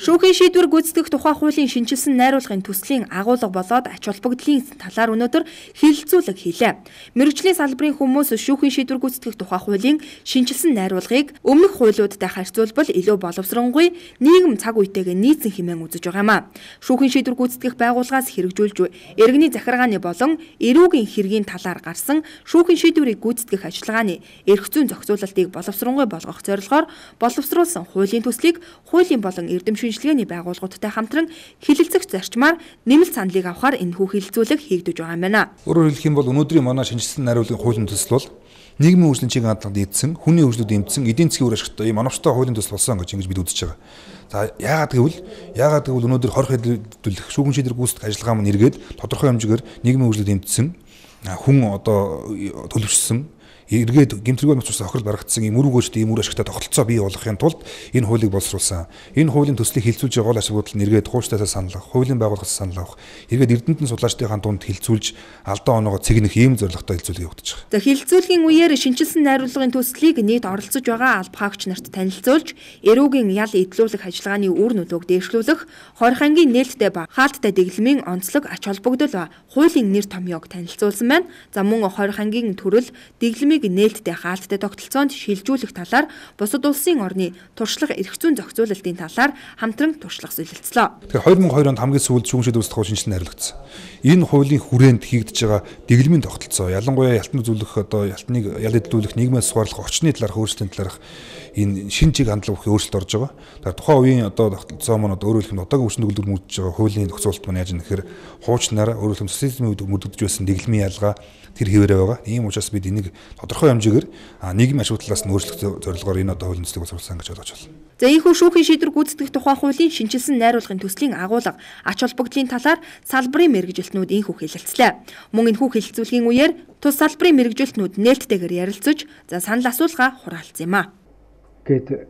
Шүүхийн шийдвэр гүйцэтгэх тухай хуулийн шинжилсэн найруулгын төслийн агуулга болоод ач холбогдлын талаар өнөөдөр хэлэлцүүлэг хийлээ. Мэргэжлийн салбарын хүмүүс шүүхийн шийдвэр гүйцэтгэх тухай хуулийн шинжилсэн найруулгыг өмнөх хуулиудтай харьцуулбал илүү боловсронгүй нийгэм цаг үетэйгээ нийцэн хэмээн үзэж байгаа юм а. Шүүхийн шийдвэр гүйцэтгэх байгууллагаас хэрэгжүүлж иргэний захиргааны болон эрүүгийн хэргийн талаар гарсан шүүхийн шийдвэрийг гүйцэтгэх ажиллагааны эрх зүйн зохицуулалтыг боловсронгүй болгох зорилгоор боловсруулсан хуулийн төслийг хуулийн болон эрдэм шинжилгээний байгууллагуудтай хамтран хилэлцэх зарчмаар нэмэлт саналыг авахар энэхүү хилэлцүүлэг хийгдэж байгаа юм байна. Өөрөөр хэлэх юм бол өнөөдрийн манай шинжилсэн найруулгын хуулийн төсөл бол нийгмийн хөгжлийн хандлагад эдсэн, хүний хөгжлөд эмдсэн, эдийн засгийн үр ашигтай ийм оновчтой хуулийн төсөл болсон гэж ингэж бид үзэж байгаа. За яагаад гэвэл өнөөдөр хорих хэлэлцүүлэх шүүхийн шийдвэр гүйцэтгэх ажиллагаа маань эргээд тодорхой хэмжээгээр нийгмийн хөгжлөд эмдсэн, хүн одоо төлөвшсөн эргээд гэмтрэгөө нөхцөлс охирол барагдсан ийм үр өгөөжтэй ийм үр ашигтай тогтолцоо бий болгохын тулд энэ хуулийг боловсруулсан. Энэ хуулийн төслийг хилцүүлж байгаа гол асуудал нь эргээд хуучтайсаа санал авах, хуулийн байгууллагаас санал авах, эргээд эрдэмтэн судлаачдын дунд хилцүүлж алдаа оноогоо цэгнэх ийм зорилготой хилцүүлэг явагдаж байгаа. За хилцүүлгийн үеэр шинжилсэн найруулгын төслийг нийт оролцож байгаа алба хаагч нарт танилцуулж, эрүүгийн ял эдлүүлэх ажиллагааны үр нөлөөг дээшлүүлэх, хорих ангийн нээлттэй ба хаалттай дэглэмийн онцлог ач холбогдол ба хуулийн нэр томьёог танилцуулсан байна. За мөн хорих ангийн төрөл дэглэмийг нээлттэй хаалттай тогтолцоонд шилжүүлэх талаар бусад улсын орны туршлага эрх зүйн зохицуулалтын талаар хамтран туршлага солилцлоо. Тэгэхээр 2002 онд хамгийн сүүлд шүүхийн шийдвэр гүйцэтгэх хууль шинжилсэн найруулагдсан. Энэ хуулийн хүрээнд хийгдэж байгаа дэглэмийн тогтолцоо, ялангуяа ялтны үзүүлэх одоо ялтныг ял эдлүүлэх, нийгмээс суурлах, орчны талаарх өөрчлөлтийн талаарх энэ шинэ чиг хандлага бүхий өөрчлөлт орж байгаа. Тэгэхээр тухайн үеийн одоо тогтолцоо маань одоо өөрөөр хэлбэл одоогийн хүчин төгөлдөр мөрдөж байгаа хуулийн зохицуулалт маань яаж нэхэр хуучнаараа өөрөөр хэлбэл социализмын үед мөрдөгдөж байсан дэглэмийн ялгаа тэр хэвээрээ байгаа. Ийм учраас бид энийг тодорхой хэмжээгээр нийгмийн ашиг талаас нь өөрчлөх зорилгоор энэ одоо хуулийн төслийг боловсруулсан гэж ойлгож байна. За ийхүү шүүхийн шийдвэр гүйцэтгэх тухай хуулийн шинжилсэн найруулгын төслийн агуулга ач холбогдлын талаар салбарын мэргэжилтнүүд энхүү хэлэлцлээ. Мөн энэхүү хэлэлцүүлгийн үеэр тус салбарын мэргэжилтнүүд нээлттэйгээр ярилцаж, за санал асуулгаа хураалцсан юм а. Гэт